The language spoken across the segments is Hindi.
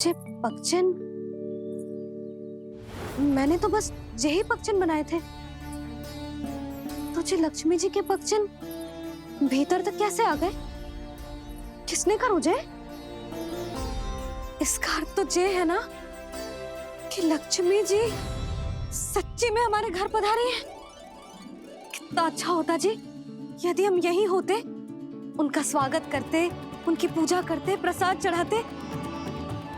जे पगचन, मैंने तो बस यही पगचन बनाए थे। तुझे लक्ष्मी जी के पगचन भीतर तक कैसे आ गए? किसने कहा मुझे? इसका अर्थ तो ये है ना कि लक्ष्मी जी सच्ची में हमारे घर पधारी है। कितना अच्छा होता जी यदि हम यहीं होते, उनका स्वागत करते, उनकी पूजा करते, प्रसाद चढ़ाते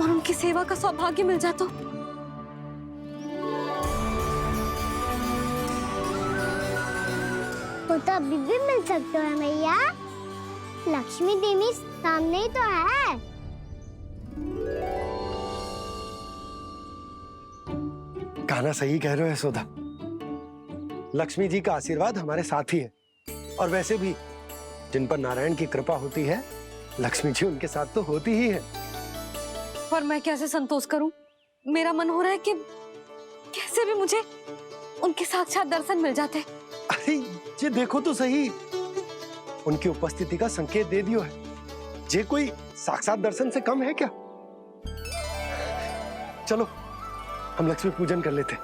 और उनकी सेवा का सौभाग्य मिल जाता। तो अभी भी मिल सकते हो मैया। लक्ष्मी देवी सामने ही तो है। कहना सही कह रहे हो यशोदा। लक्ष्मी जी का आशीर्वाद हमारे साथ ही है, और वैसे भी जिन पर नारायण की कृपा होती है, लक्ष्मी जी उनके साथ तो होती ही है। पर मैं कैसे संतोष करूं? मेरा मन हो रहा है कि कैसे भी मुझे उनके साक्षात दर्शन मिल जाते। अरे ये देखो तो सही, उनकी उपस्थिति का संकेत दे दियो है। ये कोई साक्षात दर्शन से कम है क्या? चलो हम लक्ष्मी पूजन कर लेते।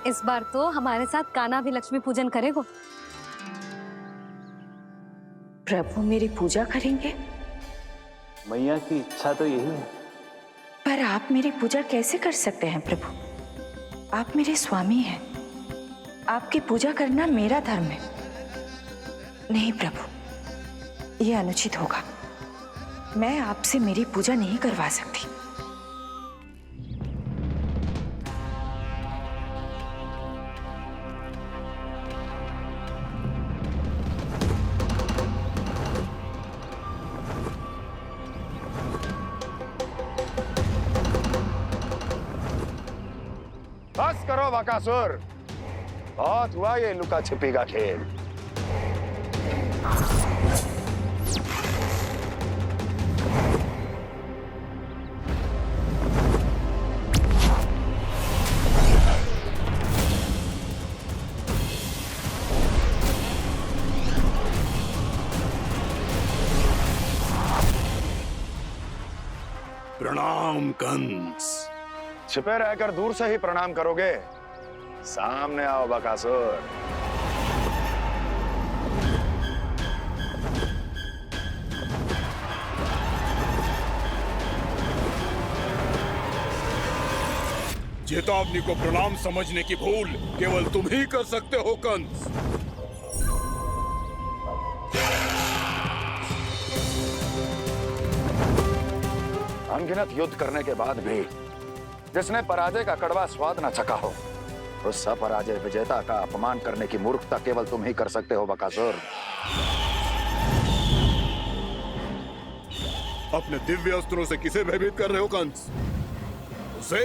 इस बार तो हमारे साथ कान्हा भी लक्ष्मी पूजन करेगा। प्रभु मेरी पूजा करेंगे? मैया की इच्छा तो यही है। पर आप मेरी पूजा कैसे कर सकते हैं प्रभु? आप मेरे स्वामी हैं। आपकी पूजा करना मेरा धर्म है। नहीं प्रभु, यह अनुचित होगा। मैं आपसे मेरी पूजा नहीं करवा सकती। बस करो बकासुर, बहुत हुआ ये लुका छिपी का खेल। प्रणाम कंस। छिपे रहकर दूर से ही प्रणाम करोगे? सामने आओ बकासुर। चेतावनी को प्रणाम समझने की भूल केवल तुम ही कर सकते हो कंस। अनगिनत युद्ध करने के बाद भी जिसने पराजय का कड़वा स्वाद न चखा हो, उस अपराजय विजेता का अपमान करने की मूर्खता केवल तुम ही कर सकते हो बकासुर। अपने दिव्य अस्त्रों से किसे भयभीत कर रहे हो कंस? उसे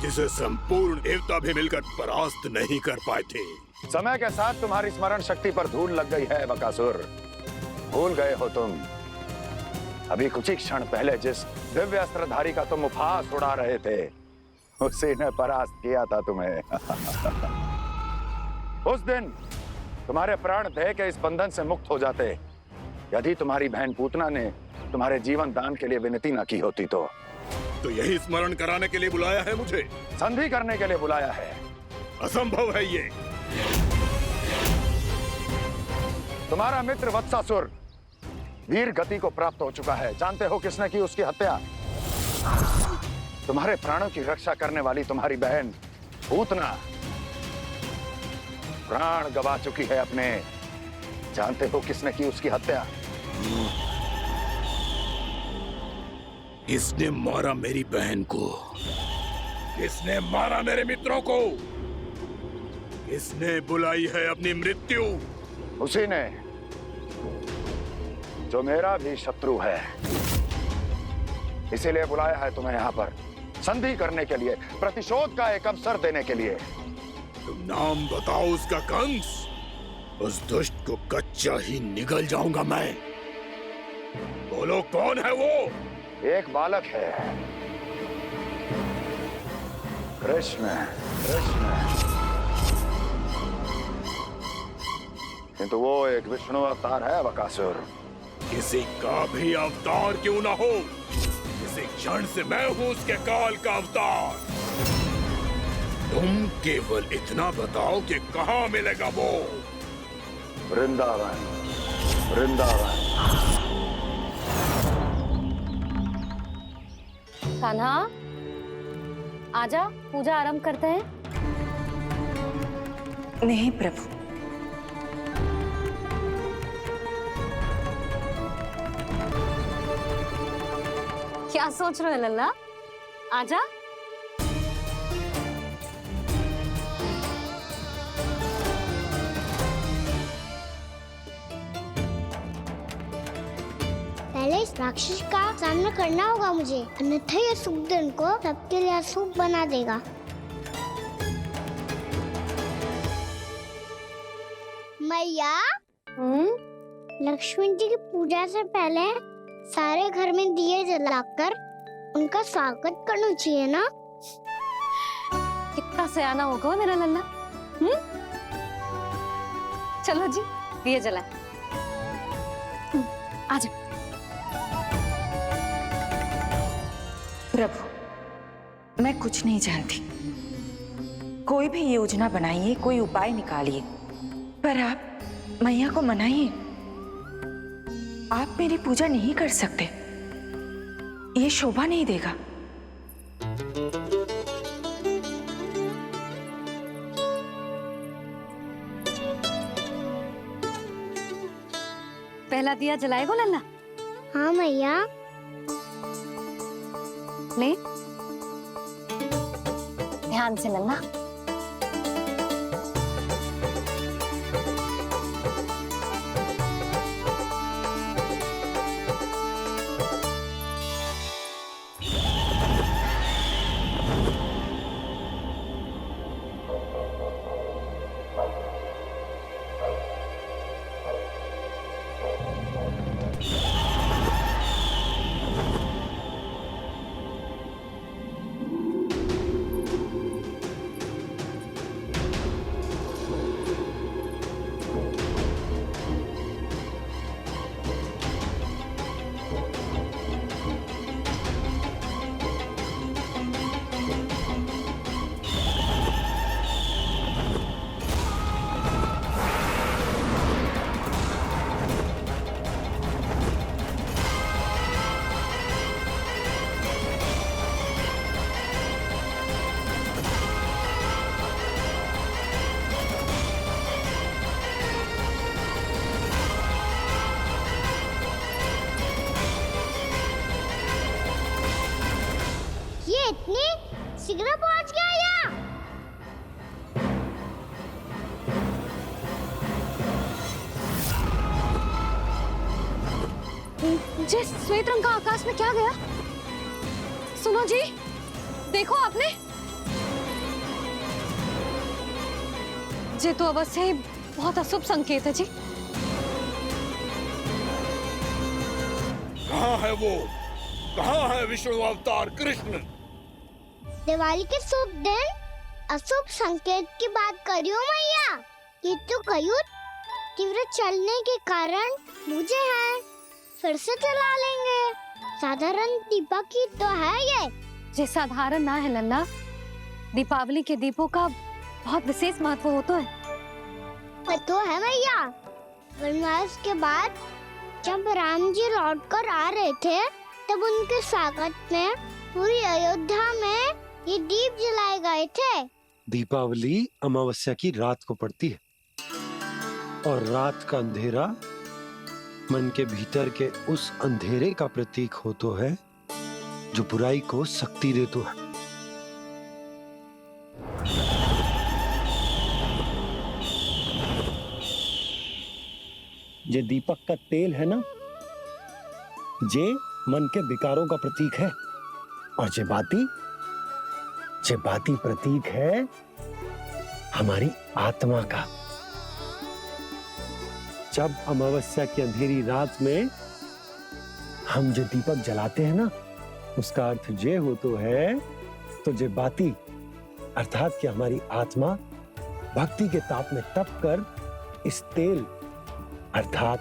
जिसे संपूर्ण देवता भी मिलकर परास्त नहीं कर पाए थे। समय के साथ तुम्हारी स्मरण शक्ति पर धूल लग गई है बकासुर। भूल गए हो तुम अभी कुछ ही क्षण पहले जिस दिव्य अस्त्रधारी का तुम उपहास उड़ा रहे थे, उसी ने परास्त किया था तुम्हें। उस दिन तुम्हारे प्राण देह के इस बंधन से मुक्त हो जाते यदि तुम्हारी बहन पूतना ने तुम्हारे जीवन दान के लिए विनती न की होती। तो यही स्मरण कराने के लिए बुलाया है मुझे? संधि करने के लिए बुलाया है। असंभव है ये। तुम्हारा मित्र वत्सासुर वीर गति को प्राप्त हो चुका है। जानते हो किसने की उसकी हत्या? तुम्हारे प्राणों की रक्षा करने वाली तुम्हारी बहन पूतना प्राण गवा चुकी है अपने। जानते हो किसने की उसकी हत्या? किसने मारा मेरी बहन को? किसने मारा मेरे मित्रों को? किसने बुलाई है अपनी मृत्यु? उसी ने जो मेरा भी शत्रु है। इसीलिए बुलाया है तुम्हें यहाँ पर संधि करने के लिए, प्रतिशोध का एक अवसर देने के लिए। तुम नाम बताओ उसका कंस। उस दुष्ट को कच्चा ही निगल जाऊंगा मैं। बोलो कौन है वो? एक बालक है, कृष्ण। कृष्ण, किंतु वो एक विष्णु अवतार है बकासुर। किसी का भी अवतार क्यों ना हो, किसी क्षण से मैं हूं उसके काल का अवतार। तुम केवल इतना बताओ कि कहां मिलेगा वो। वृंदावन, वृंदावन। कान्हा, आजा, पूजा आरंभ करते हैं। नहीं प्रभु, क्या सोच रहे हो लल्ला? आजा। पहले इस राक्षस का सामना करना होगा मुझे, अन्यथा ये शुभ दिन को सबके लिए अशुभ बना देगा। मैया, लक्ष्मी जी की पूजा से पहले सारे घर में दिए जलाकर उनका स्वागत करना चाहिए ना? कितना सयाना होगा मेरा लल्ला। चलो जी, दिए जलाए। आजा। प्रभु मैं कुछ नहीं जानती। कोई भी योजना बनाइए, कोई उपाय निकालिए, पर आप मैया को मनाइए। आप मेरी पूजा नहीं कर सकते, ये शोभा नहीं देगा। पहला दिया जलाएगो लल्ला? हाँ मैया। ले, ध्यान से लल्ला। ये इतनी शीघ्र पहुंच गया यहाँ? जे श्वेत रंग का आकाश में क्या गया? सुनो जी, देखो आपने। जे तो अवश्य ही बहुत अशुभ संकेत है जी। कहाँ है वो? कहाँ है विष्णु अवतार कृष्ण? दिवाली के शुभ दिन अशुभ संकेत की बात करियो मैया। ये तो कयूत तीव्र चलने के कारण मुझे है, फिर से चला लेंगे। साधारण दीपक ही तो है ये। जे साधारण ना है लल्ला, दीपावली के दीपों का बहुत विशेष महत्व होता है। तो है मैया। वनवास के बाद जब राम जी लौट कर आ रहे थे, तब उनके स्वागत में पूरी अयोध्या में ये दीप जलाए गए थे। दीपावली अमावस्या की रात को पड़ती है और रात का अंधेरा मन के भीतर के उस अंधेरे का प्रतीक होता है जो बुराई को शक्ति देता है। जे दीपक का तेल है ना, जे मन के विकारों का प्रतीक है, और जे बाती प्रतीक है हमारी आत्मा का। जब अमावस्या की अंधेरी रात में हम जो दीपक जलाते हैं ना, उसका अर्थ जे हो तो है, तो जे बाती अर्थात कि हमारी आत्मा भक्ति के ताप में तप कर इस तेल अर्थात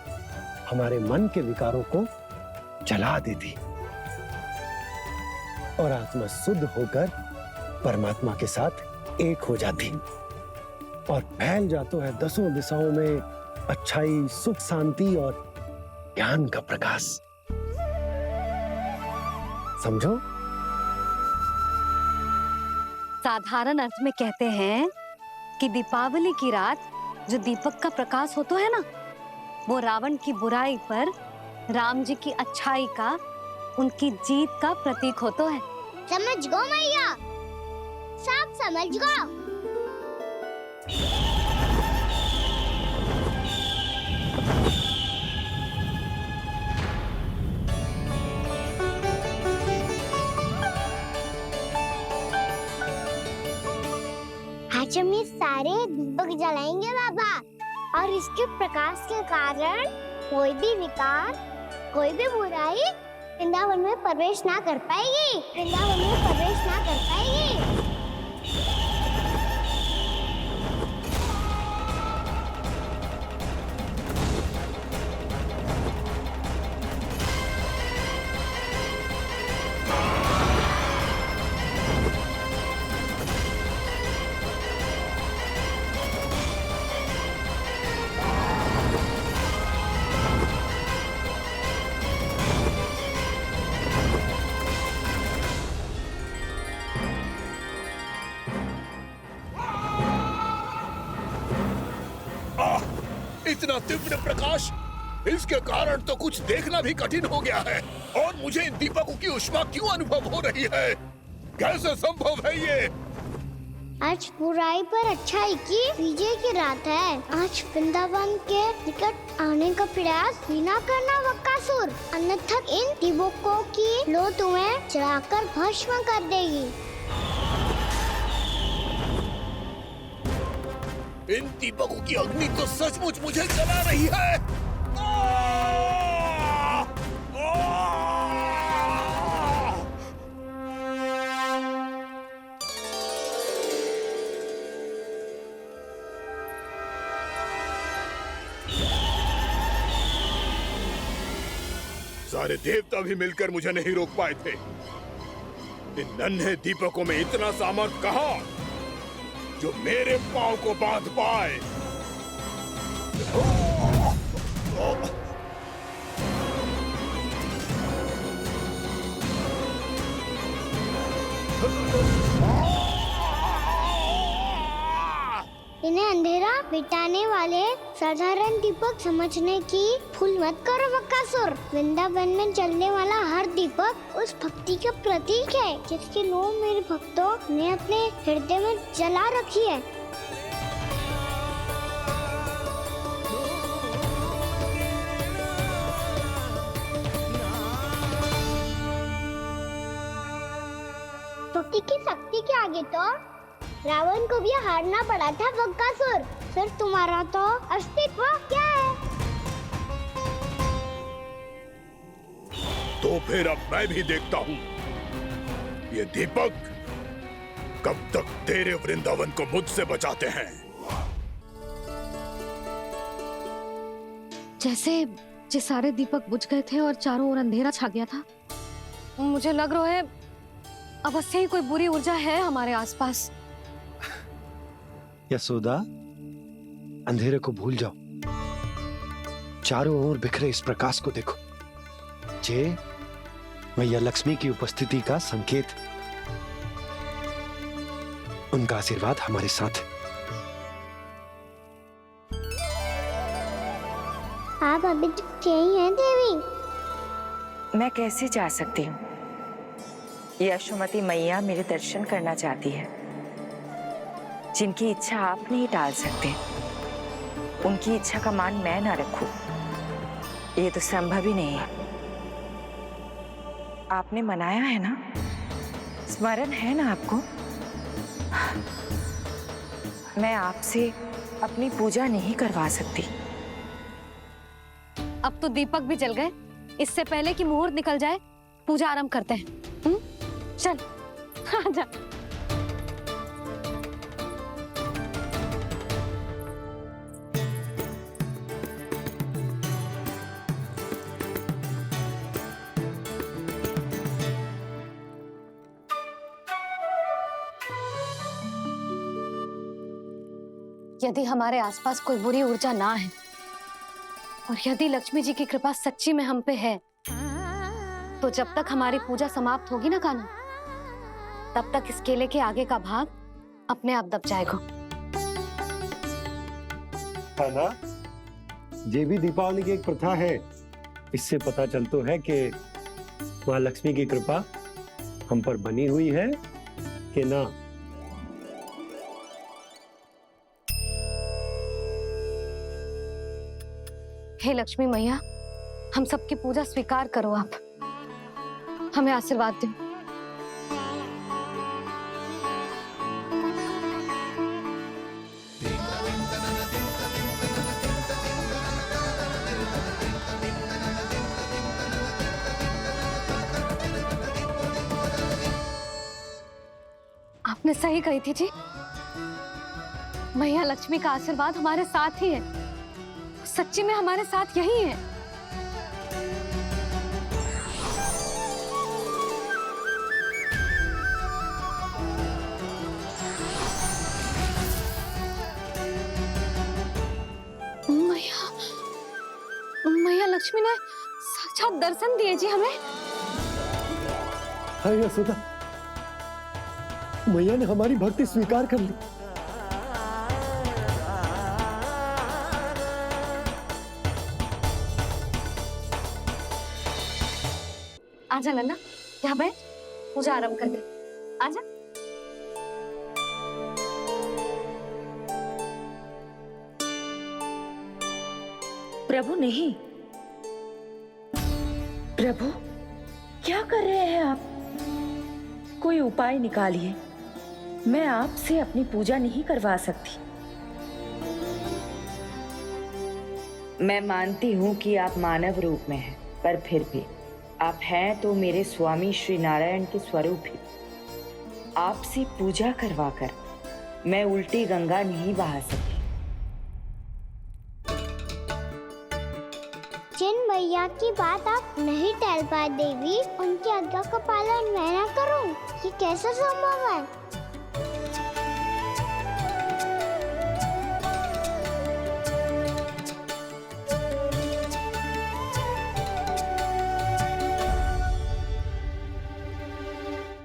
हमारे मन के विकारों को जला देती। और आत्मा शुद्ध होकर परमात्मा के साथ एक हो जाती और फैल जाता है दसों दिशाओं में अच्छाई, सुख, शांति और ज्ञान का प्रकाश। समझो? साधारण अर्थ में कहते हैं कि दीपावली की रात जो दीपक का प्रकाश होता है ना, वो रावण की बुराई पर राम जी की अच्छाई का, उनकी जीत का प्रतीक होता है। समझ गो मैया, सब समझ गो। आज हम ये सारे दीपक जलाएंगे बाबा, और इसके प्रकाश के कारण कोई भी विकार, कोई भी बुराई वृंदावन में प्रवेश ना कर पाएगी, वृंदावन में प्रवेश ना कर पाएगी। इतना तीव्र प्रकाश, इसके कारण तो कुछ देखना भी कठिन हो गया है। और मुझे इन दीपकों की ऊष्मा क्यों अनुभव हो रही है? कैसे संभव है ये? आज बुराई पर अच्छाई की विजय की रात है। आज वृंदावन के निकट आने का प्रयास भी ना करना बकासुर, अन्यथा इन दीपकों की लो तुम्हें जलाकर भस्म कर देगी। इन दीपकों की अग्नि तो सचमुच मुझे जला रही है। सारे देवता भी मिलकर मुझे नहीं रोक पाए थे। इन नन्हे दीपकों में इतना सामर्थ कहां जो मेरे पांव को बांध पाए। इन्हें अंधेरा मिटाने वाले साधारण दीपक समझने की भूल मत करो बकासुर। वृंदावन में जलने वाला हर दीपक उस भक्ति का प्रतीक है जिसकी लो मेरे भक्तों ने अपने हृदय में जला रखी है। भक्ति की शक्ति के आगे तो रावण को भी हारना पड़ा था बकासुर। फिर तुम्हारा तो अस्तित्व क्या है? तो फिर अब मैं भी देखता हूँ ये दीपक कब तक तेरे वृंदावन को मुझसे बचाते हैं। जैसे ये सारे दीपक बुझ गए थे और चारों ओर अंधेरा छा गया था, मुझे लग रहा है अवश्य ही कोई बुरी ऊर्जा है हमारे आसपास। यशोदा, अंधेरे को भूल जाओ, चारों ओर बिखरे इस प्रकाश को देखो। जे मैया लक्ष्मी की उपस्थिति का संकेत, उनका आशीर्वाद हमारे साथ है। आप अभी तक यही हैं देवी? मैं कैसे जा सकती हूँ? यशोमती मैया मेरे दर्शन करना चाहती है। जिनकी इच्छा आप नहीं टाल सकते, उनकी इच्छा का मान मैं ना रखूं, ये तो संभव ही नहीं है। आपने मनाया है ना, स्मरण है ना आपको? मैं आपसे अपनी पूजा नहीं करवा सकती। अब तो दीपक भी जल गए, इससे पहले कि मुहूर्त निकल जाए पूजा आरंभ करते हैं। चल आजा। यदि हमारे आसपास कोई बुरी ऊर्जा ना है और यदि लक्ष्मी जी की कृपा सच्ची में हम पे है, तो जब तक हमारी पूजा समाप्त होगी ना कान्हा, तब तक इस केले के आगे का भाग अपने आप दब जाएगा। है ना? ये भी दीपावली की एक प्रथा है। इससे पता चलता है कि माँ लक्ष्मी की कृपा हम पर बनी हुई है कि ना। हे लक्ष्मी मैया, हम सबकी पूजा स्वीकार करो, आप हमें आशीर्वाद दो। आपने सही कही थी जी, मैया लक्ष्मी का आशीर्वाद हमारे साथ ही है, सच्ची में हमारे साथ यही है। मैया लक्ष्मी ने साक्षात दर्शन दिए जी हमें। हाँ यशोदा, मैया ने हमारी भक्ति स्वीकार कर ली। आजा नन्ना, यहाँ बैठ, पूजा आरंभ कर दे। आजा। प्रभु नहीं, प्रभु क्या कर रहे हैं आप? कोई उपाय निकालिए, मैं आपसे अपनी पूजा नहीं करवा सकती। मैं मानती हूँ कि आप मानव रूप में हैं, पर फिर भी आप हैं तो मेरे स्वामी श्री नारायण के स्वरूप ही। आपसे पूजा करवाकर मैं उल्टी गंगा नहीं बहा सकी। जिन मैया की बात आप नहीं टाल पाए देवी, उनकी आज्ञा का पालन मैं ना करूं, ये कैसा संभव है?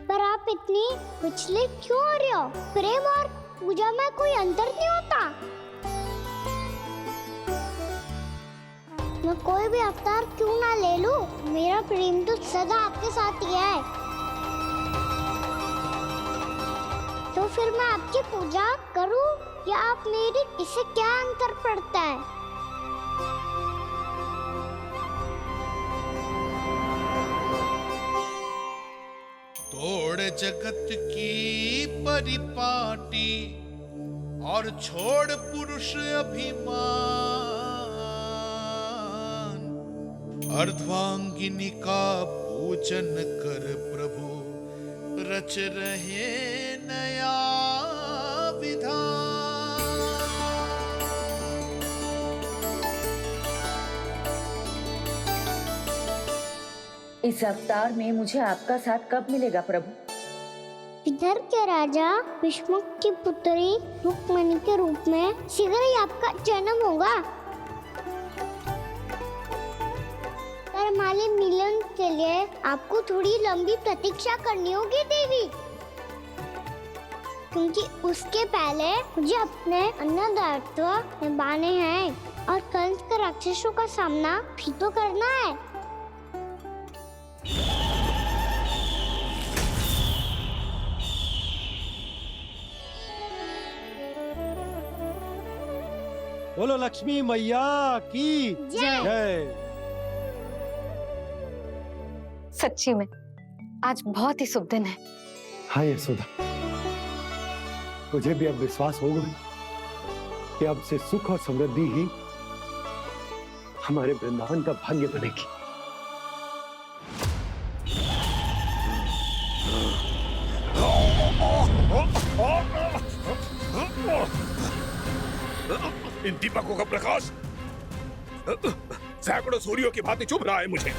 पर आप इतनी विचलित क्यों हो रहे हो? प्रेम और पूजा में कोई अंतर नहीं होता। मैं कोई भी अवतार क्यों ना ले लूं, मेरा प्रेम तो सदा आपके साथ ही है। तो फिर मैं आपकी पूजा करूं या आप मेरी, इससे क्या अंतर पड़ता है? तोड़ जगत की परिपाटी और छोड़ पुरुष अभिमान, अर्धांगिनी का पूजन कर प्रभु, रच रहे नया विधान। इस अवतार में मुझे आपका साथ कब मिलेगा प्रभु? इधर के राजा विष्णुक की पुत्री रुक्मणी के रूप में शीघ्र ही आपका जन्म होगा। पर हमारे मिलन के लिए आपको थोड़ी लंबी प्रतीक्षा करनी होगी देवी, क्योंकि उसके पहले मुझे अपने अन्य दायित्व निभाने हैं और कंस के राक्षसों का सामना भी तो करना है। बोलो लक्ष्मी मैया की जय। सच्ची में आज बहुत ही शुभ दिन है। हाँ यशोदा, मुझे भी अब विश्वास हो गया कि अब से सुख और समृद्धि ही हमारे वृंदावन का भाग्य बनेगी। इन दीपकों का प्रकाश सैकड़ों सूर्यों की भांति चुभ रहा है मुझे।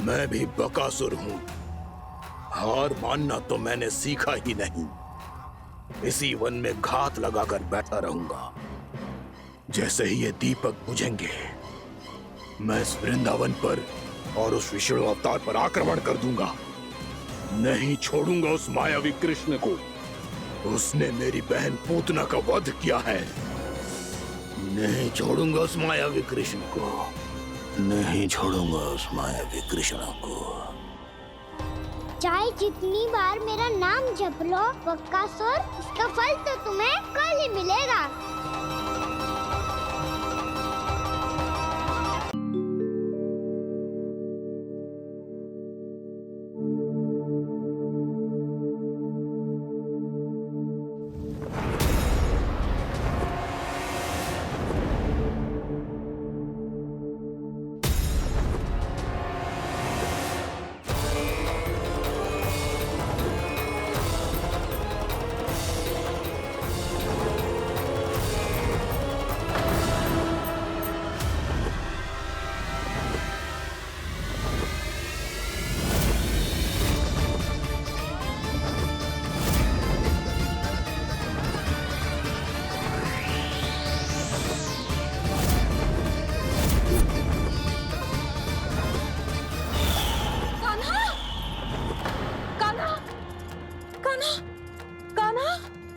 मैं भी बकासुर हूँ। हार मानना तो मैंने सीखा ही नहीं। इसी वन में घात लगाकर बैठा रहूंगा। जैसे ही ये दीपक बुझेंगे, मैं इस वृंदावन पर और उस विष्णु अवतार पर आक्रमण कर दूंगा। नहीं छोड़ूंगा उस मायावी कृष्ण को। उसने मेरी बहन पूतना का वध किया है। नहीं छोड़ूंगा उस मायावी कृष्ण को। नहीं छोड़ूंगा उस मायावी कृष्ण को। चाहे जितनी बार मेरा नाम जप लो बकासुर, इसका फल तो तुम्हें कल ही मिलेगा।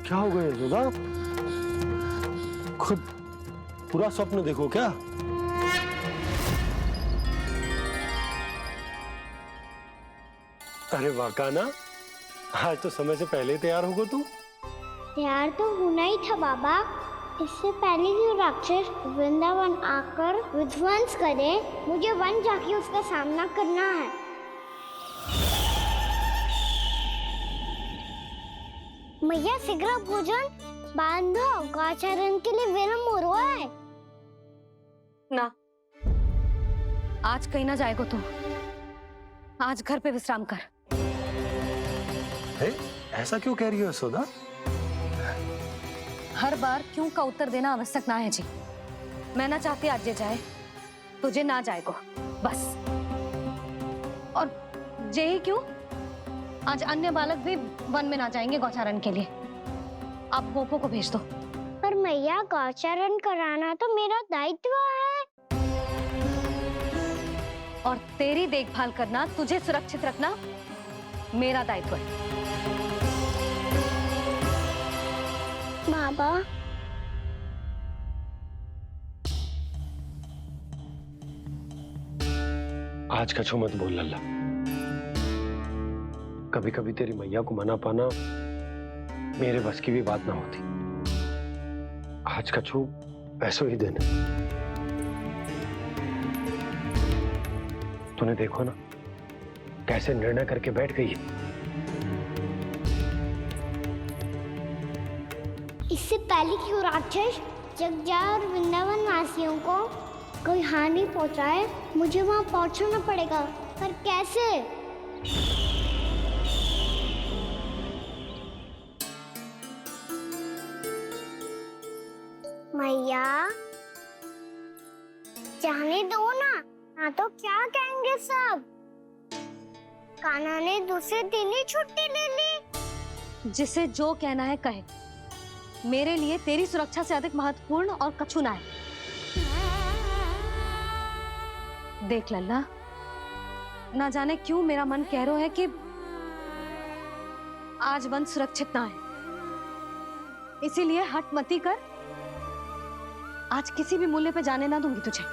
क्या हो गया यशोदा? खुद पूरा स्वप्न देखो क्या? अरे वाह कान्हा, आज तो समय से पहले ही तैयार होगा तू। तैयार तो होना ही था बाबा। इससे पहले कि राक्षस वृंदावन आकर विध्वंस करे, मुझे वन जाके उसका सामना करना है। मैया शीघ्र भोजन बांधो, गौचरण के लिए विलंब हो रहा है। ना, आज कहीं ना जाएगो तुम। आज घर पे विश्राम कर। ऐसा क्यों कह रही हो यशोदा? हर बार क्यों का उत्तर देना आवश्यक ना है जी। मैं ना चाहती आज ये जाए, तुझे ना जाएगो बस। और जे ही क्यों, आज अन्य बालक भी वन में ना जाएंगे गौचारण के लिए। आप गोपो को भेज दो। पर मैया गौचरण कराना तो मेरा दायित्व है। और तेरी देखभाल करना, तुझे सुरक्षित रखना मेरा दायित्व है। बाबा, आज कछु मत बोल लल्ला। कभी कभी तेरी मैया को मना पाना मेरे बस की भी बात ना होती। आज कछु पैसों ही दिन है। तूने देखो ना कैसे निर्णय करके बैठ गई है। इससे पहले कि वो राक्षस जगजा और वृंदावन वासियों को कोई हानि पहुंचाए, मुझे वहां पहुंचना पड़ेगा। पर कैसे? मैया, जाने दो ना तो क्या कहेंगे सब। कान्हा ने दूसरे दिन ही छुट्टी ले ली। जिसे जो कहना है कहे। मेरे लिए तेरी सुरक्षा से अधिक महत्वपूर्ण और कछु ना है। देख लल्ला, ना जाने क्यों मेरा मन कह रहा है कि आज वन सुरक्षित ना है। इसीलिए हट मती कर। आज किसी भी मूल्य पे जाने ना दूंगी तुझे।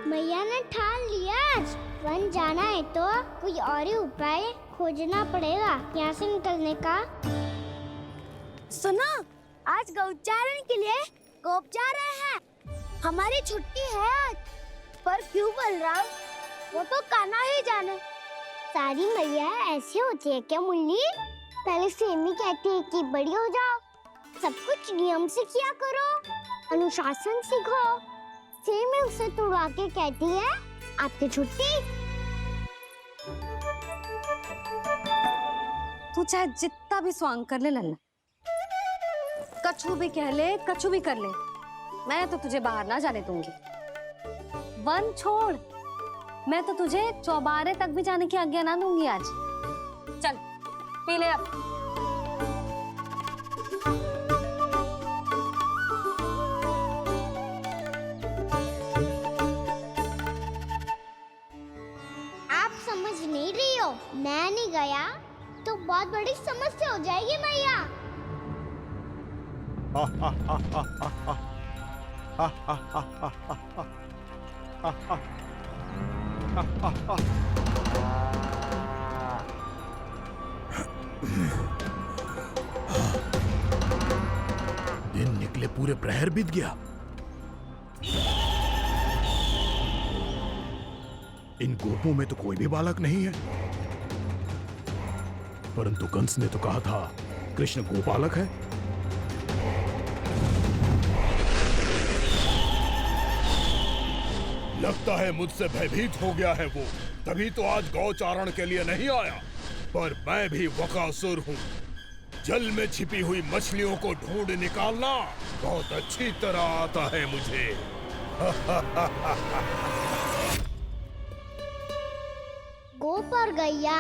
मैया ने ठान लिया, आज वन जाना है तो कोई और ही उपाय खोजना पड़ेगा यहाँ से निकलने का। सुनो, आज गौचारण के लिए गोप जा रहे हैं। हमारी छुट्टी है आज। पर क्यों बलराम? वो तो कान्हा ही जाने। सारी मैया ऐसी होती है क्या मुन्नी? पहले सेमी कहती है कि बड़ी हो जाओ, सब कुछ नियम से किया करो, अनुशासन सीखो। सेमी उसे तुड़वा के कहती है आपकी छुट्टी। तू चाहे जितना भी स्वांग कर ले लल्ला, कछु भी कह ले, कछु भी कर ले, मैं तो तुझे बाहर ना जाने दूंगी। वन छोड़, मैं तो तुझे चौबारे तक भी जाने की आज्ञा ना दूंगी आज। चल पी ले अब। आप समझ नहीं रही हो, मैं नहीं गया तो बहुत बड़ी समस्या हो जाएगी मैया। दिन निकले पूरे प्रहर बीत गया। इन गोपों में तो कोई भी बालक नहीं है, परंतु कंस ने तो कहा था कृष्ण गोपालक है। लगता है मुझसे भयभीत हो गया है वो, तभी तो आज गौचारण के लिए नहीं आया। पर मैं भी बकासुर हूँ, जल में छिपी हुई मछलियों को ढूंढ निकालना बहुत अच्छी तरह आता है मुझे। गोप और गैया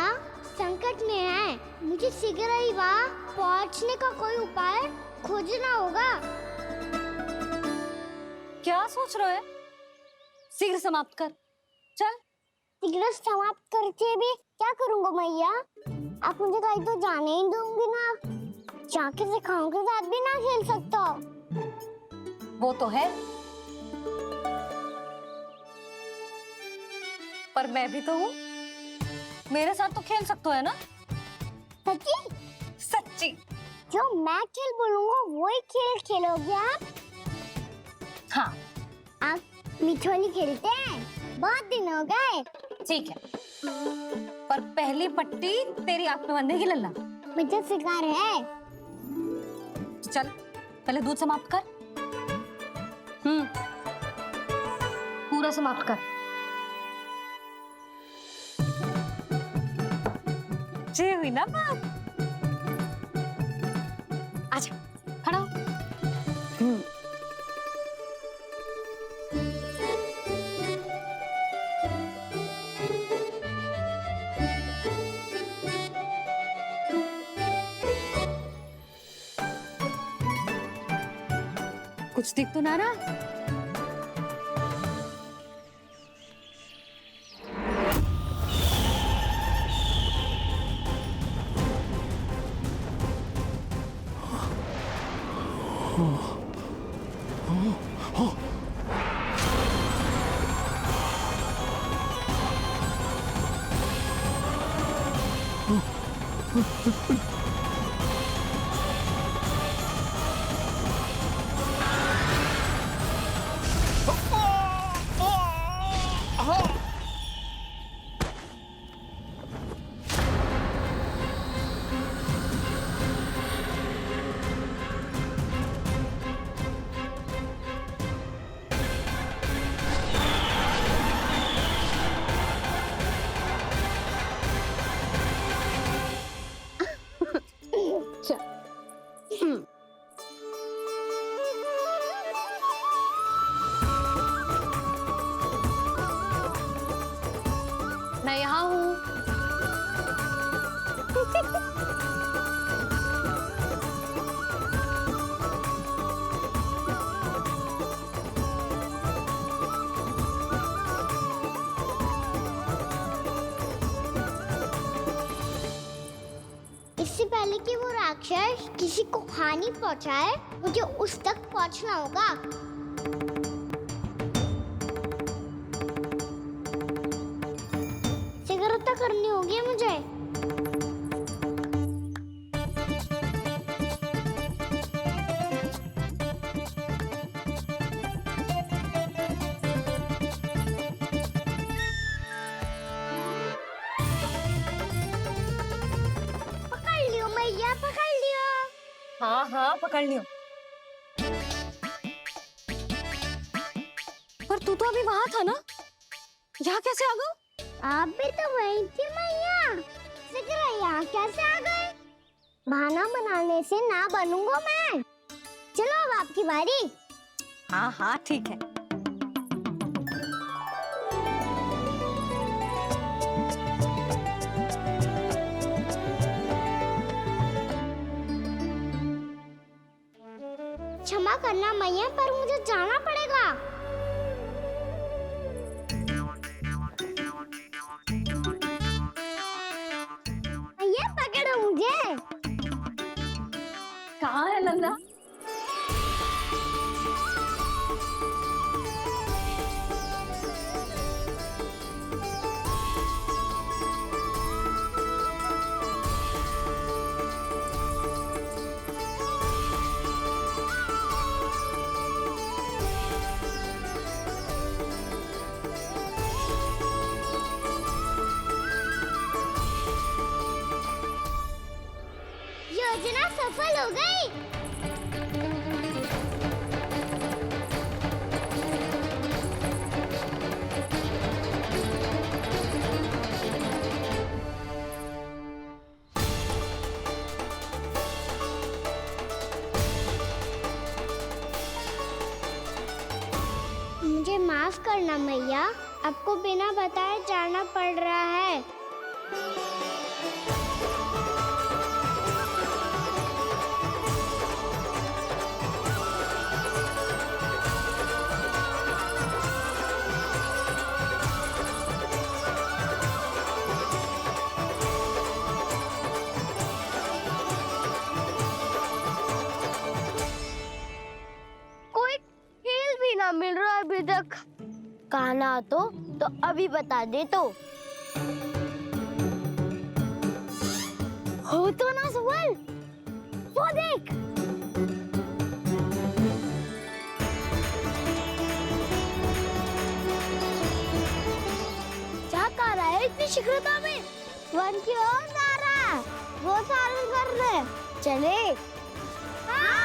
संकट में है, मुझे शीघ्र ही वहाँ पहुँचने का कोई उपाय खोजना होगा। क्या सोच रहे है? शीघ्र समाप्त कर, चल। शीघ्र समाप्त करके भी क्या करूँगा मैया? आप मुझे कहीं तो जाने ही दूंगी ना, जाके सिखाओं के साथ भी ना खेल सकता। वो तो है, पर मैं भी तो हूँ, मेरे साथ तो खेल सकते हो है ना? सच्ची? सच्ची। जो मैं खेल बोलूँगा वही खेल खेलोगे आप? हाँ। आप मिठोली खेलते हैं? बहुत दिन हो गए। ठीक है, पर पहली पट्टी तेरी आंख में बांधने की लल्ला। मुझे शिकार है। चल पहले दूध समाप्त कर। पूरा समाप्त कर। ये हुई ना बात। आजा, खड़ा हो। कुछ दिख तो ना रहा। मैं यहाँ हूँ। इससे पहले कि वो राक्षस किसी को हानि पहुंचाए, मुझे उस तक पहुंचना होगा। शीघ्रता करनी होगी मुझे। पकड़ लियो मैया, पकड़ लियो। हाँ हाँ पकड़ लियो। पर तू तो अभी वहां था ना, यहाँ कैसे आ गया? आप भी तो वही थी मैया, शीघ्र यहाँ कैसे आ गए? बहाना बनाने से ना बनूंगा मैं। चलो अब आपकी बारी। हाँ हाँ ठीक है। क्षमा करना मैया, पर मुझे जाना पड़ेगा। मैया पकड़ो मुझे। कहाँ है नंदा? योजना सफल हो गई। मुझे माफ करना मैया, आपको बिना बताए जाना पड़ रहा है। कोई खेल भी ना मिल रहा अभी तक। कहना तो अभी बता दे तो। हो तो ना सवाल, वो देख। क्या कर रहा है इतनी शीघ्रता में? वन की ओर जा रहा है, वो सारे कर रहे। चले। हाँ।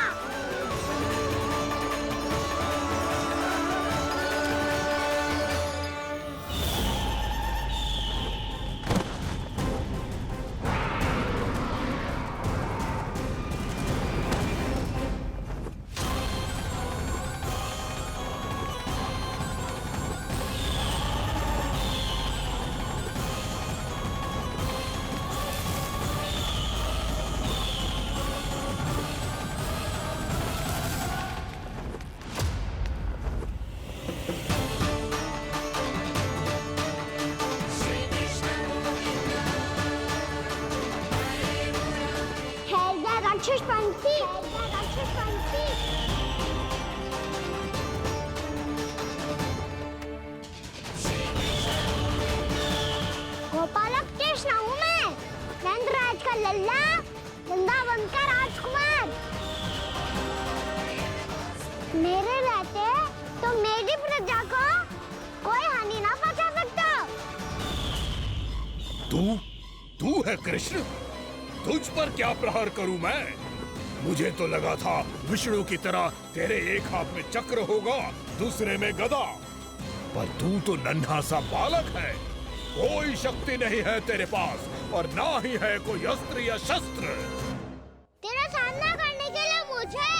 राक्षस पंछी, राक्षस पंछी। गोपालक कृष्ण हूँ मैं, नंदराज का लल्ला, वृंदावन का राजकुमार। मेरे रहते तो मेरी प्रजा को कोई हानि ना पहुंचा सकता। तू है कृष्ण? तुझ पर क्या प्रहार करूं मैं? मुझे तो लगा था विष्णु की तरह तेरे एक हाथ में चक्र होगा, दूसरे में गदा। पर तू तो नन्हा सा बालक है, कोई शक्ति नहीं है तेरे पास और ना ही है कोई अस्त्र या शस्त्र। तेरा सामना करने के लिए मुझे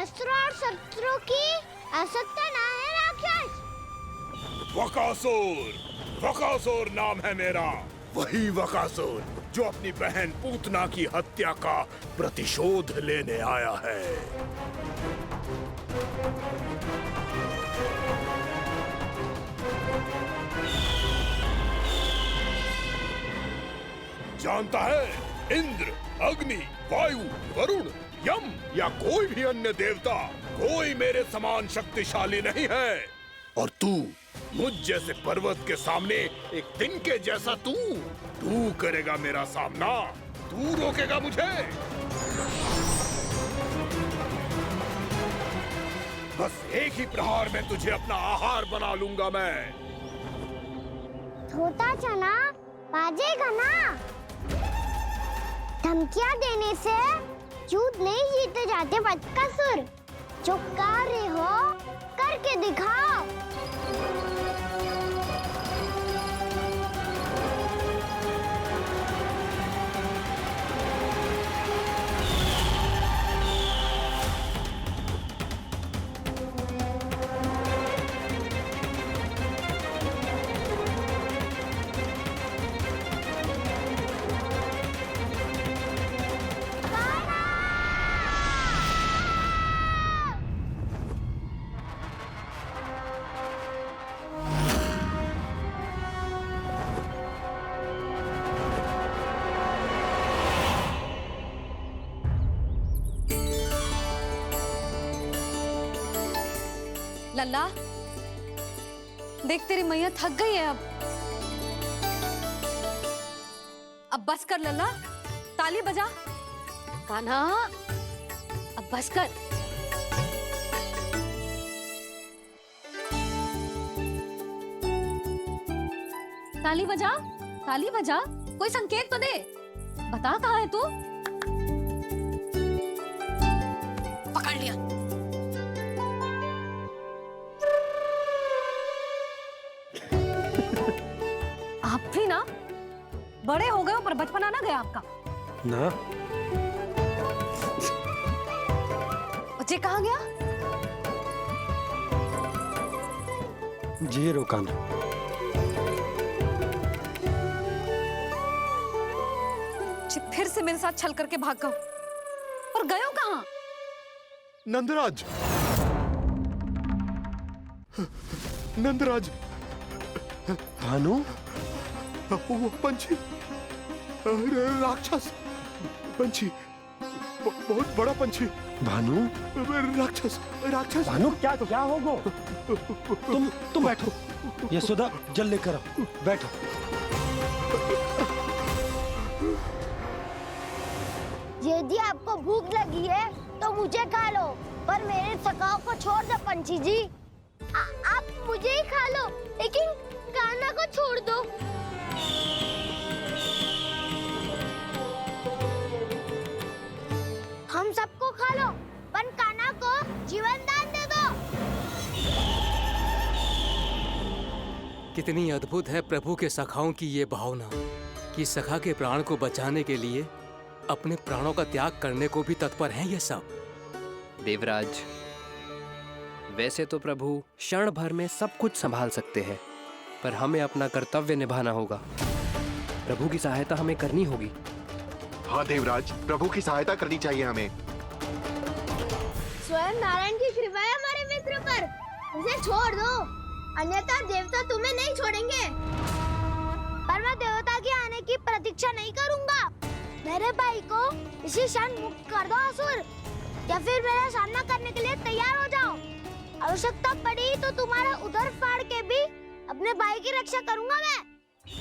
अस्त्रों और शस्त्रों की आवश्यकता ना है राक्षस। वकासुर नाम है मेरा, वही वकासुर जो अपनी बहन पूतना की हत्या का प्रतिशोध लेने आया है। जानता है, इंद्र, अग्नि, वायु, वरुण, यम या कोई भी अन्य देवता कोई मेरे समान शक्तिशाली नहीं है। और तू मुझ जैसे पर्वत के सामने एक तिनके जैसा तू करेगा मेरा सामना? तू रोकेगा मुझे? बस एक ही प्रहार में तुझे अपना आहार बना लूंगा मैं। छोटा चना बाजेगा ना। धमकियां देने से युद्ध नहीं जीते जाते बदकसूर। जो कार्य हो करके दिखाओ। लल्ला, देख तेरी मैया थक गई है अब बस कर लल्ला, ताली बजा। कान्हा, अब बस कर। ताली बजा, ताली बजा, कोई संकेत तो दे, बता कहाँ है तू? पकड़ लिया। आप भी ना बड़े हो गए हो पर बचपना ना गया आपका ना। बच्चे कहाँ गया? जी रोकाना। फिर से मेरे साथ छल करके भाग गए और गए हो कहाँ? नंदराज, नंदराज, भानु, वो पंछी, राक्षस पंछी, बहुत बड़ा पंछी। भानु, राक्षस, राक्षस। भानु क्या हो गो? तुम बैठो, यशोदा जल लेकर आओ, बैठो। यदि आपको भूख लगी है तो मुझे खा लो, पर मेरे सखाओं को छोड़ दो पंछी जी। आप मुझे ही खा लो, लेकिन कान्हा को छोड़ दो। हम सबको खा लो, पर कान्हा को जीवन दान दे दो। कितनी अद्भुत है प्रभु के सखाओं की ये भावना कि सखा के प्राण को बचाने के लिए अपने प्राणों का त्याग करने को भी तत्पर हैं ये सब। देवराज, वैसे तो प्रभु क्षण भर में सब कुछ संभाल सकते हैं, पर हमें अपना कर्तव्य निभाना होगा। प्रभु की सहायता हमें करनी होगी। हाँ देवराज, प्रभु की सहायता करनी चाहिए हमें। स्वयं नारायण की कृपा है हमारे मित्र पर, उसे छोड़ दो, अन्यथा देवता तुम्हें नहीं छोड़ेंगे। पर मैं देवता के आने की प्रतीक्षा नहीं करूंगा। मेरे भाई को इसी क्षण मुक्त कर दो असुर, या फिर मेरा सामना करने के लिए तैयार हो जाओ। आवश्यकता पड़ी तो तुम्हारा उदर फाड़ के भी अपने भाई की रक्षा करूंगा मैं।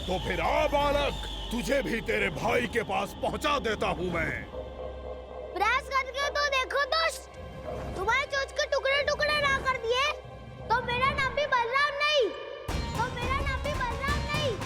तो फिर आ बालक, तुझे भी तेरे भाई के पास पहुंचा देता हूँ मैं। प्रयास करके तो देखो दोस्त, तुम्हारे चोंच के टुकड़े टुकड़े ना कर दिए तो मेरा नाम भी बलराम नहीं, तो मेरा नाम भी बलराम नहीं।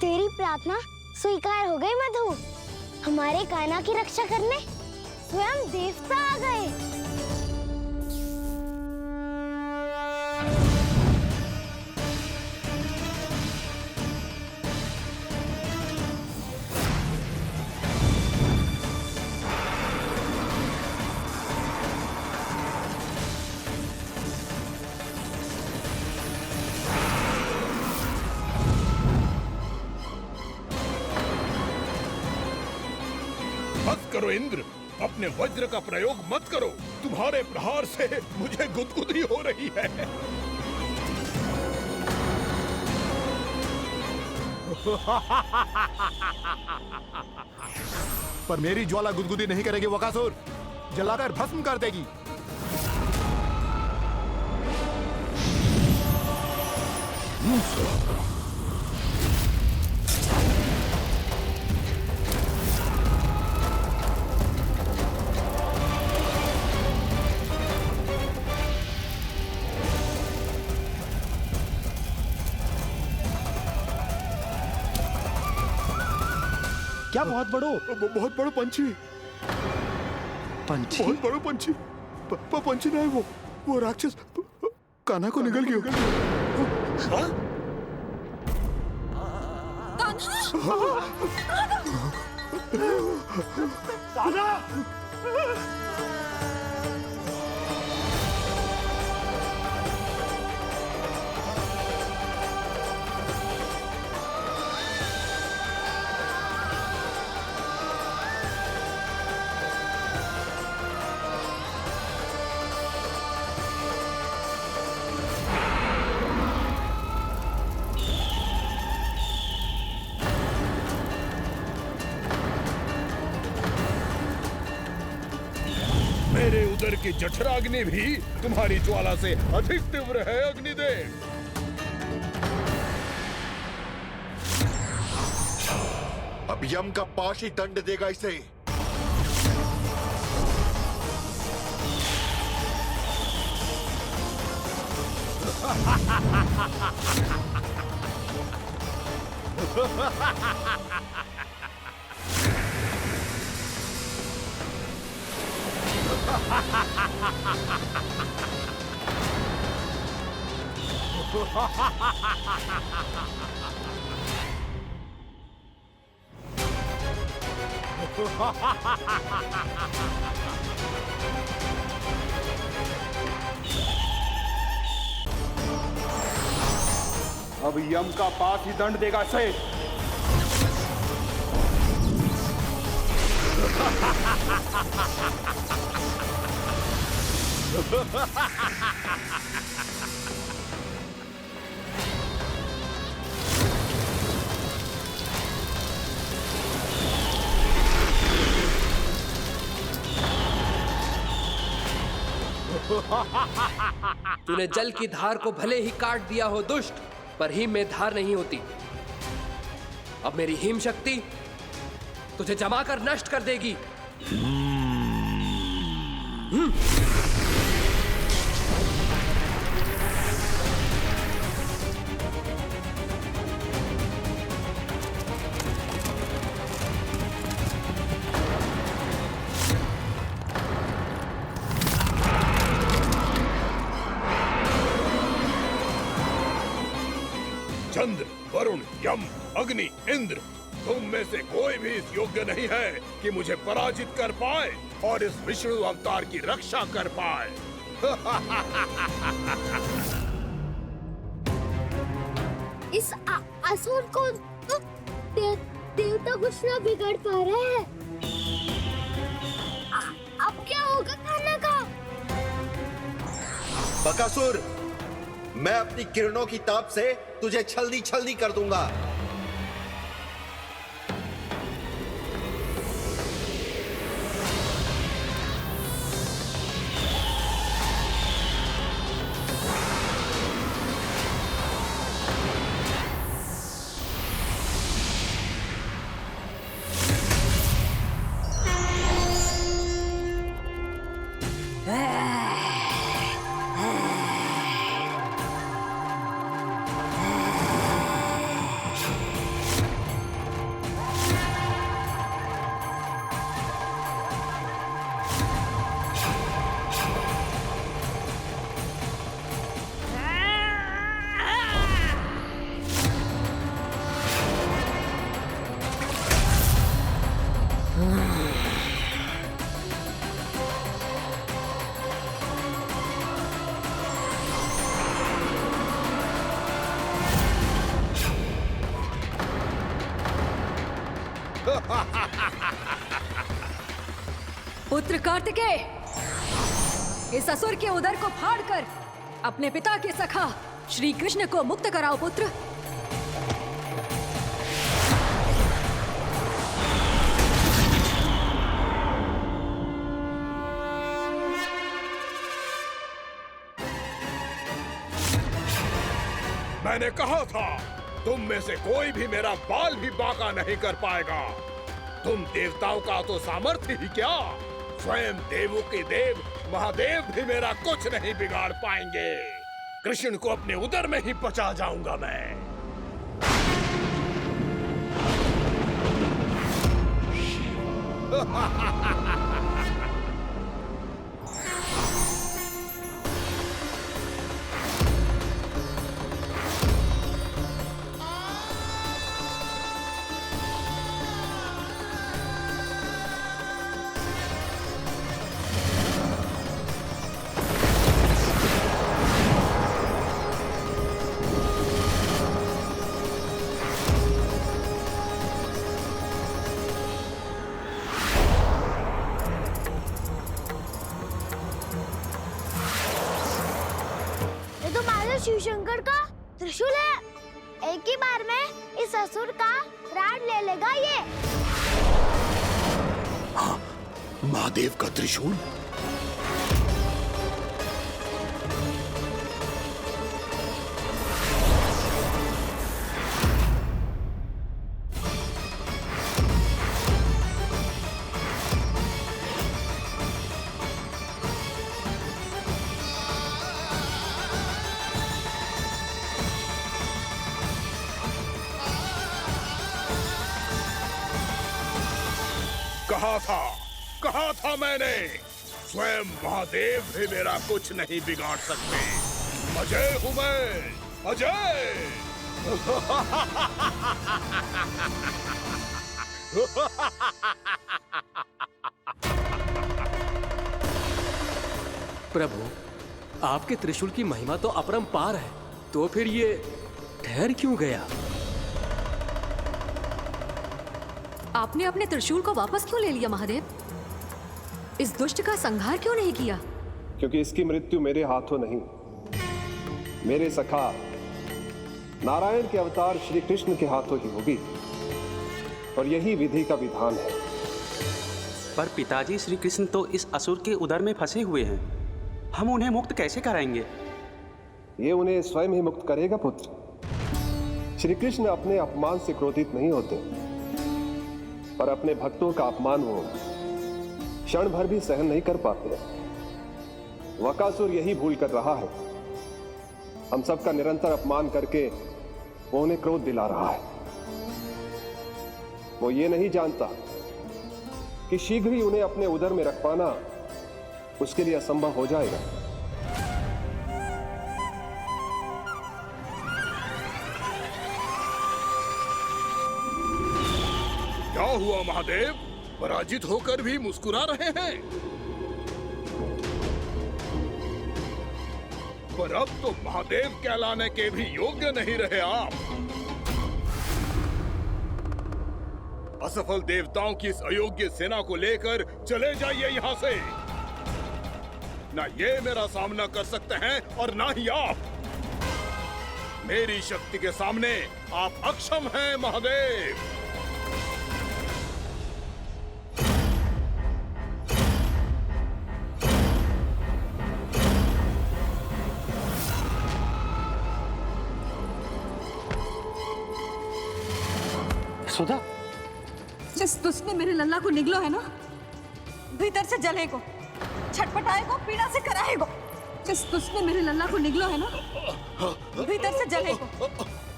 तेरी प्रार्थना स्वीकार हो गई मधु। हमारे कान्हा की रक्षा करने स्वयं देवता आ गए। मत करो इंद्र, अपने वज्र का प्रयोग मत करो। तुम्हारे प्रहार से मुझे गुदगुदी हो रही है। पर मेरी ज्वाला गुदगुदी नहीं करेगी वकासुर, जलाकर भस्म कर देगी। क्या बहुत बड़ो? बहुत बड़ा पंछी। पंछी? बहुत बड़ा पंछी। पंछी नहीं, वो राक्षस कान्हा को निगल गया। हाँ? कान्हा! इंद्र की जठराग्नि भी तुम्हारी ज्वाला से अधिक तीव्र है अग्निदेव। अब यम का पाश ही दंड देगा इसे। अब यम का पास ही दंड देगा इसे। तूने जल की धार को भले ही काट दिया हो दुष्ट, पर हिम में धार नहीं होती। अब मेरी हिम शक्ति तुझे जमा कर नष्ट कर देगी। चंद्र, वरुण, यम, अग्नि, इंद्र, तुम में से कोई भी इस योग्य नहीं है कि मुझे पराजित कर पाए और इस विष्णु अवतार की रक्षा कर पाए। इस असुर को तो देवता कुछ ना बिगाड़ पा रहे हैं। अब क्या होगा खाना का? बकासुर, मैं अपनी किरणों की ताप से तुझे छलनी छलनी कर दूंगा। पुत्र कार्तिकेय, इस असुर के उदर को फाड़कर अपने पिता के सखा श्री कृष्ण को मुक्त कराओ पुत्र। मैंने कहा था, तुम में से कोई भी मेरा बाल भी बांका नहीं कर पाएगा। तुम देवताओं का तो सामर्थ्य ही क्या, स्वयं देवों के देव महादेव भी मेरा कुछ नहीं बिगाड़ पाएंगे। कृष्ण को अपने उदर में ही पचा जाऊंगा मैं। शिव शंकर का त्रिशूल है। एक ही बार में इस असुर का प्राण ले लेगा ये। हाँ, महादेव का त्रिशूल। कहा था मैंने, स्वयं महादेव भी मेरा कुछ नहीं बिगाड़ सकते। अजय हूं मैं, अजय। प्रभु, आपके त्रिशूल की महिमा तो अपरंपार है, तो फिर ये ठहर क्यों गया? आपने अपने त्रिशूल को वापस क्यों ले लिया महादेव? इस दुष्ट का संहार क्यों नहीं किया? क्योंकि इसकी मृत्यु मेरे हाथों नहीं, मेरे सखा नारायण के अवतार श्री कृष्ण के हाथों ही होगी, और यही विधि का विधान है। पर पिताजी, श्री कृष्ण तो इस असुर के उदर में फंसे हुए हैं, हम उन्हें मुक्त कैसे कराएंगे? ये उन्हें स्वयं ही मुक्त करेगा पुत्र। श्री कृष्ण अपने अपमान से क्रोधित नहीं होते, पर अपने भक्तों का अपमान वो क्षण भर भी सहन नहीं कर पाते। वकासुर यही भूल कर रहा है, हम सबका निरंतर अपमान करके वो उन्हें क्रोध दिला रहा है। वो ये नहीं जानता कि शीघ्र ही उन्हें अपने उदर में रख पाना उसके लिए असंभव हो जाएगा। क्या हुआ महादेव, पराजित होकर भी मुस्कुरा रहे हैं? पर अब तो महादेव कहलाने के भी योग्य नहीं रहे आप। असफल देवताओं की इस अयोग्य सेना को लेकर चले जाइए यहाँ से। ना ये मेरा सामना कर सकते हैं और ना ही आप। मेरी शक्ति के सामने आप अक्षम हैं महादेव। सुधा, जिस दुष्ट ने मेरे लल्ला को निगलो है ना, भीतर से जले को, छटपटाए को, पीड़ा से कराए को। जिस दुष्ट ने मेरे लल्ला को निगलो है ना, भीतर से जले को,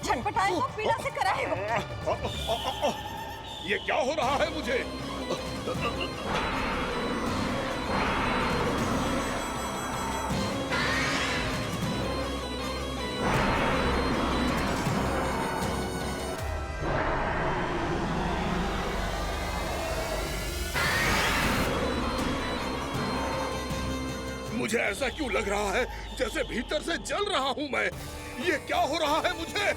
छटपटाए को, पीड़ा से कराए को। ये क्या हो रहा है मुझे? मुझे ऐसा क्यों लग रहा है जैसे भीतर से जल रहा हूं मैं? ये क्या हो रहा है मुझे?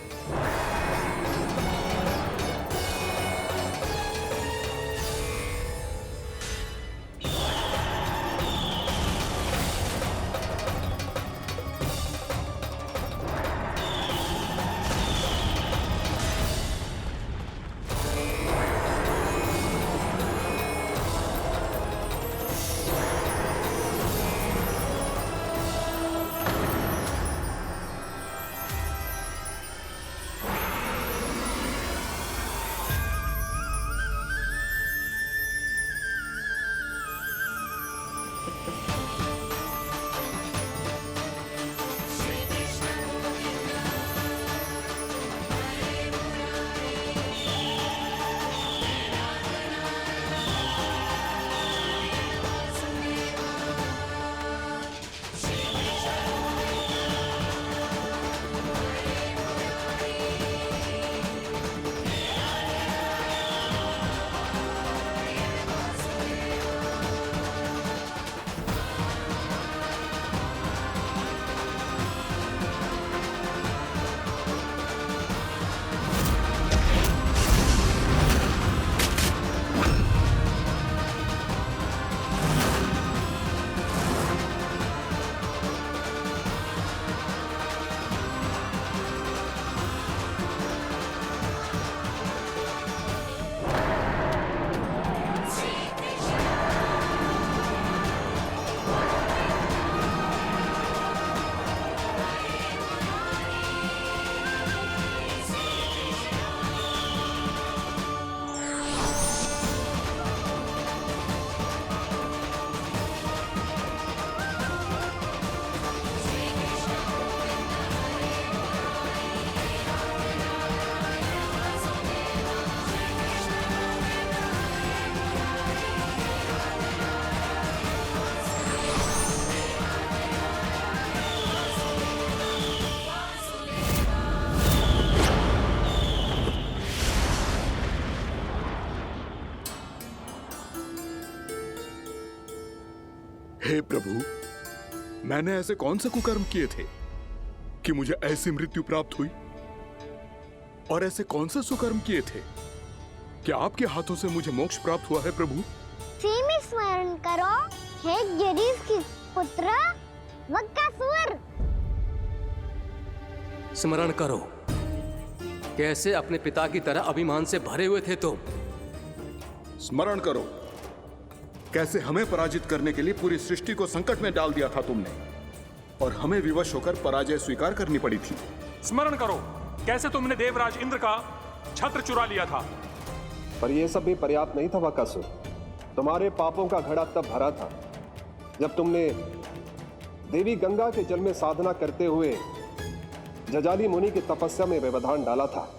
हे प्रभु, मैंने ऐसे कौन से कुकर्म किए थे कि मुझे ऐसी मृत्यु प्राप्त हुई? और ऐसे कौन से सुकर्म किए थे कि आपके हाथों से मुझे मोक्ष प्राप्त हुआ है प्रभु? सेम स्मरण करो, हे गिरीश की पुत्र बकासुर। स्मरण करो, कैसे अपने पिता की तरह अभिमान से भरे हुए थे तुम। स्मरण करो, कैसे हमें पराजित करने के लिए पूरी सृष्टि को संकट में डाल दिया था तुमने, और हमें विवश होकर पराजय स्वीकार करनी पड़ी थी। स्मरण करो, कैसे तुमने देवराज इंद्र का छत्र चुरा लिया था। पर यह सब भी पर्याप्त नहीं था बकासुर। तुम्हारे पापों का घड़ा तब भरा था जब तुमने देवी गंगा के जल में साधना करते हुए जजाली मुनि की तपस्या में व्यवधान डाला था।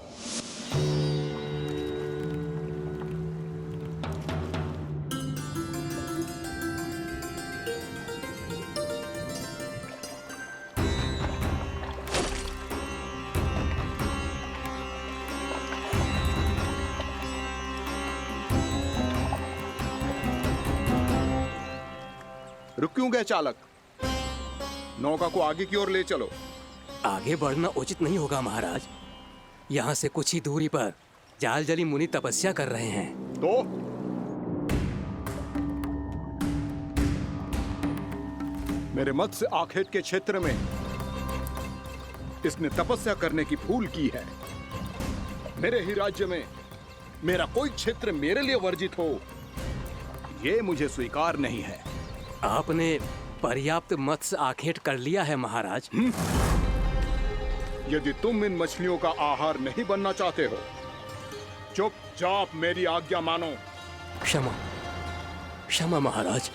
रुक क्यों गए चालक? नौका को आगे की ओर ले चलो। आगे बढ़ना उचित नहीं होगा महाराज। यहाँ से कुछ ही दूरी पर जालजली मुनि तपस्या कर रहे हैं। तो मेरे मत्स्य आखेट के क्षेत्र में इसने तपस्या करने की भूल की है। मेरे ही राज्य में मेरा कोई क्षेत्र मेरे लिए वर्जित हो, यह मुझे स्वीकार नहीं है। आपने पर्याप्त मत्स्य आखेट कर लिया है महाराज। यदि तुम इन मछलियों का आहार नहीं बनना चाहते हो, चुपचाप मेरी आज्ञा मानो। क्षमा, क्षमा महाराज।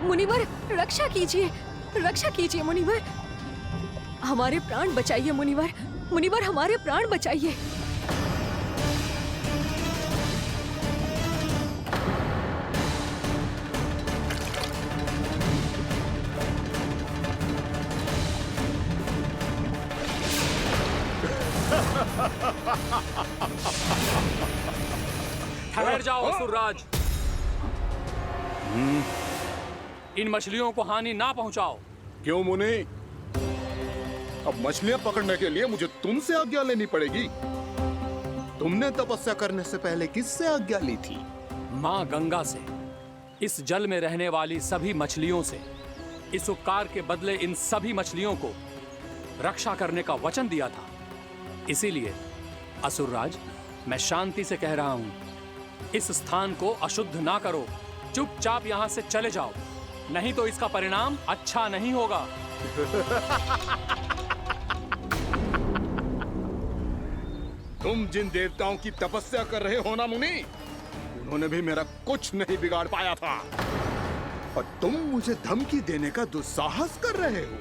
मुनिवर, रक्षा कीजिए, रक्षा कीजिए मुनिवर। हमारे प्राण बचाइए मुनिवर, मुनिवर हमारे प्राण बचाइए। ठहर जाओ असुरराज, इन मछलियों को हानि ना पहुंचाओ। क्यों मुनि? अब मछलियां पकड़ने के लिए मुझे तुमसे आज्ञा लेनी पड़ेगी। तुमने तपस्या करने से पहले किससे आज्ञा ली थी? मां गंगा से, इस जल में रहने वाली सभी मछलियों से। इस उपकार के बदले इन सभी मछलियों को रक्षा करने का वचन दिया था। इसीलिए असुरराज, मैं शांति से कह रहा हूं, इस स्थान को अशुद्ध ना करो। चुपचाप यहां से चले जाओ, नहीं तो इसका परिणाम अच्छा नहीं होगा। तुम जिन देवताओं की तपस्या कर रहे हो ना मुनि, उन्होंने भी मेरा कुछ नहीं बिगाड़ पाया था, और तुम मुझे धमकी देने का दुस्साहस कर रहे हो।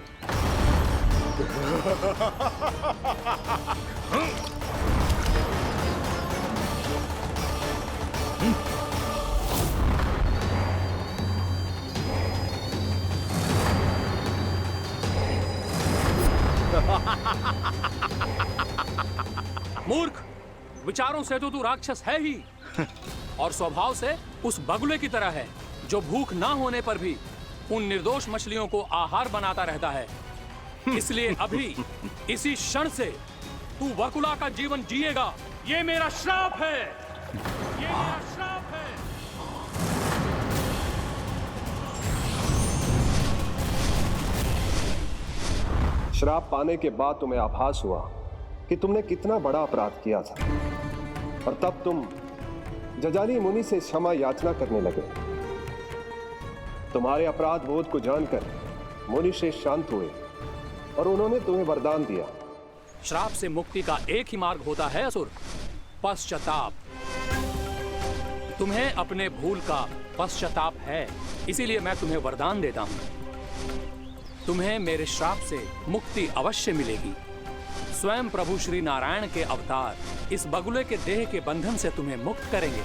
मूर्ख, विचारों से तो तू राक्षस है ही, और स्वभाव से उस बगुले की तरह है जो भूख ना होने पर भी उन निर्दोष मछलियों को आहार बनाता रहता है। इसलिए अभी इसी क्षण से तू बगुला का जीवन जिएगा। ये मेरा श्राप है, ये मेरा श्राप है। श्राप पाने के बाद तुम्हें आभास हुआ कि तुमने कितना बड़ा अपराध किया था, और तब तुम जजाली मुनि से क्षमा याचना करने लगे। तुम्हारे अपराध बोध को जानकर मुनि श्रेष्ठ शांत हुए और उन्होंने तुम्हें वरदान दिया। श्राप से मुक्ति का एक ही मार्ग होता है असुर, पश्चाताप। तुम्हें अपने भूल का पश्चाताप है, इसीलिए मैं तुम्हें वरदान देता हूं। तुम्हें मेरे श्राप से मुक्ति अवश्य मिलेगी। स्वयं प्रभु श्री नारायण के अवतार इस बगुले के देह के बंधन से तुम्हें मुक्त करेंगे।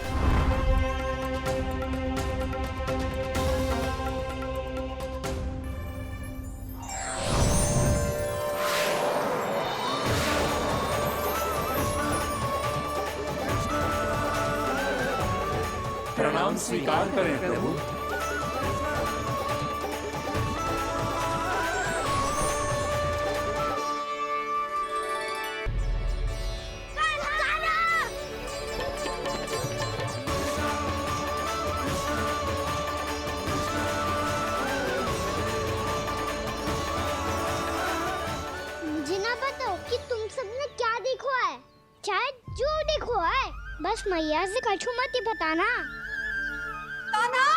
प्रणाम स्वीकार करें प्रभु। मुझे ना बताओ कि तुम सबने क्या देखा है, चाहे जो देखो है, बस मैया से कछु मत ही बताना। कान्हा!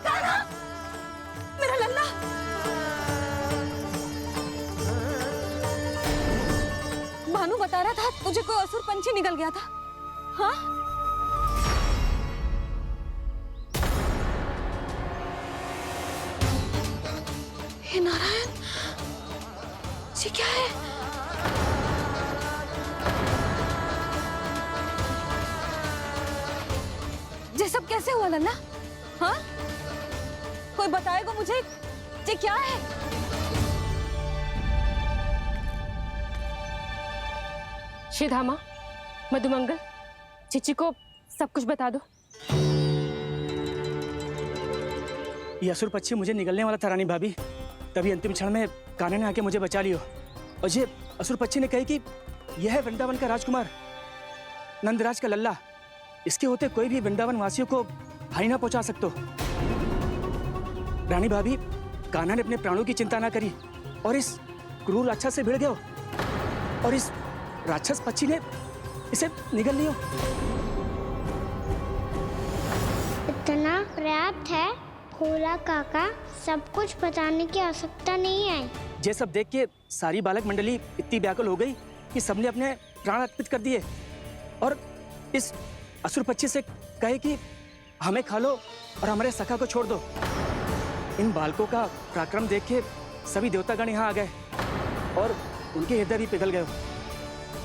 कान्हा! मेरा लल्ला! भानु बता रहा था तुझे कोई असुर पंछी निकल गया था। हाँ? हे नारायण, ये क्या है? ये सब कैसे हुआ लल्ला? हाँ? कोई बताएगा मुझे ये क्या है? श्रीधामा, मधुमंगल, चिची को सब कुछ बता दो। ये असुर पक्षी मुझे निगलने वाला था रानी भाभी, तभी अंतिम क्षण में कान्हा ने आके मुझे बचा लियो। और ये असुर पक्षी ने कही कि यह है वृंदावन का राजकुमार, नंदराज का लल्ला। इसके होते कोई भी वृंदावन वासियों को हानि ना पहुंचा सकते। रानी भाभी, कान्हा ने अपने प्राणों की चिंता ना करी और इस क्रूर राक्षस से भिड़ गयो और इस राक्षस पक्षी ने इसे निगल लियो। इतना पर्याप्त है भोला काका, सब कुछ बताने की आवश्यकता नहीं है। ये सब देख के सारी बालक मंडली इतनी व्याकुल हो गई कि सबने अपने प्राण अर्पित कर दिए और इस असुर पक्षी से कहे कि हमें खा लो और हमारे सखा को छोड़ दो। इन बालकों का पराक्रम देख के सभी देवतागण यहाँ आ गए और उनके हृदय भी पिघल गए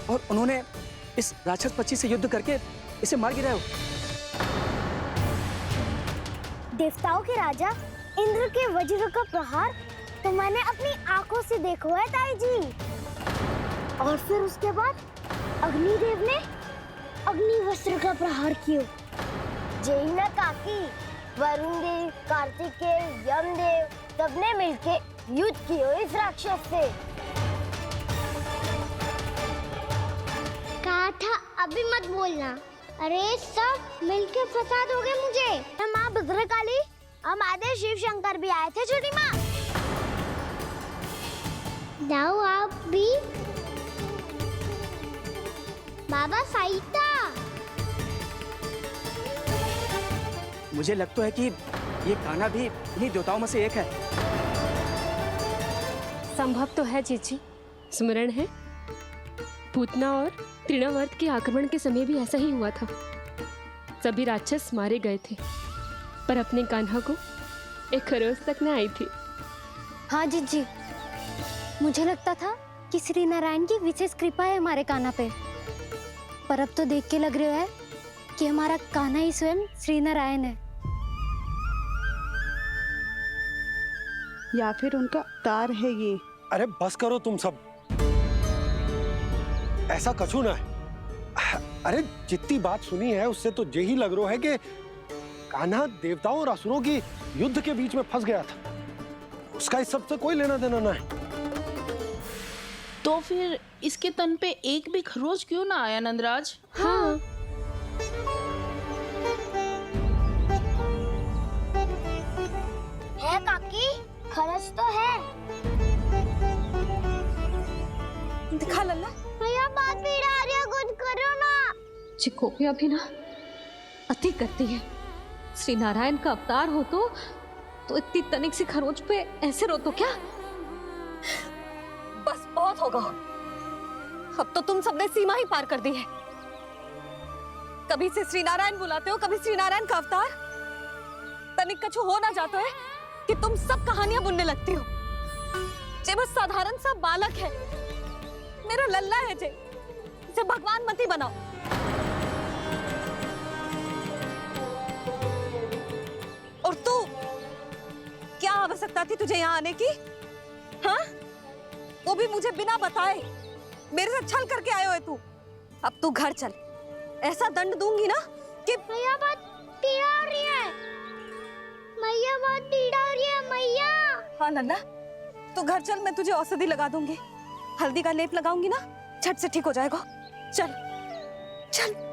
और उन्होंने इस राक्षस पक्षी से युद्ध करके इसे मार गिराया। देवताओं के राजा इंद्र के वज्र का प्रहार तो मैंने अपनी आंखों से देखा है ताई जी। और फिर उसके बाद अग्निदेव ने अग्निवस्त्र का प्रहार किया। जय ना काकी, वरुण देव, कार्तिकेय, यमदेव सबने मिलके युद्ध किया इस राक्षस से। कहा था अभी मत बोलना। अरे सब मिलके फंसा दोगे मुझे। माँ भद्रकाली, हमारे शिव शंकर भी आए थे छोटी माँ। जाओ आप भी। बाबा साईता, मुझे लगता है कि ये कान्हा भी इन्हीं देवताओं में से एक है। संभव तो है चीची। स्मरण है, पूतना और तृणावर्त के आक्रमण के समय भी ऐसा ही हुआ था। सभी राक्षस मारे गए थे, पर अपने कान्हा को एक खरोच तक न आई थी। हाँ जीजी, मुझे लगता था कि श्री नारायण की विशेष कृपा है हमारे कान्हा पे, पर अब तो देख के लग रहा है कि हमारा कान्हा ही स्वयं श्री नारायण है। या फिर उनका अवतार है ये। अरे बस करो तुम सब, ऐसा कछु ना है। अरे जितनी बात सुनी है उससे तो यही लग रहा है कि कान्हा देवताओं और असुरों की युद्ध के बीच में फंस गया था। उसका इस सब से कोई लेना देना ना है। तो फिर इसके तन पे एक भी खरोच क्यों ना आया नंदराज? हाँ, है काकी, खरच तो है। दिखा लल्ला। भैया बात पीड़ा आ रही है, कुछ करो ना। चिकोपिया भी ना अति करती है। श्री नारायण का अवतार हो तो इतनी तनिक सी खरोच पे ऐसे रो तो क्या? बस बहुत होगा। अब तो तुम सबने सीमा ही पार कर दी है। कभी से श्री नारायण बुलाते हो, कभी श्री नारायण का अवतार। तनिक कछु हो ना जाता है कि तुम सब कहानियां बुनने लगती हो। जे बस साधारण सा बालक है, मेरा लल्ला है जे, इसे भगवान मती बनाओ। और तू, क्या आवश्यकता थी तुझे यहाँ आने की? हाँ? वो भी मुझे बिना बताए, मेरे साथ छल करके आए हो तू। अब तू घर चल, ऐसा दंड दूंगी ना कि मैया बहुत पीड़ा हो रही है। मैया बहुत पीड़ा हो रही है मैया। हाँ नन्ना, तू घर चल, मैं तुझे औषधि लगा दूंगी, हल्दी का लेप लगाऊंगी ना, झट से ठीक हो जाएगा। चल चल।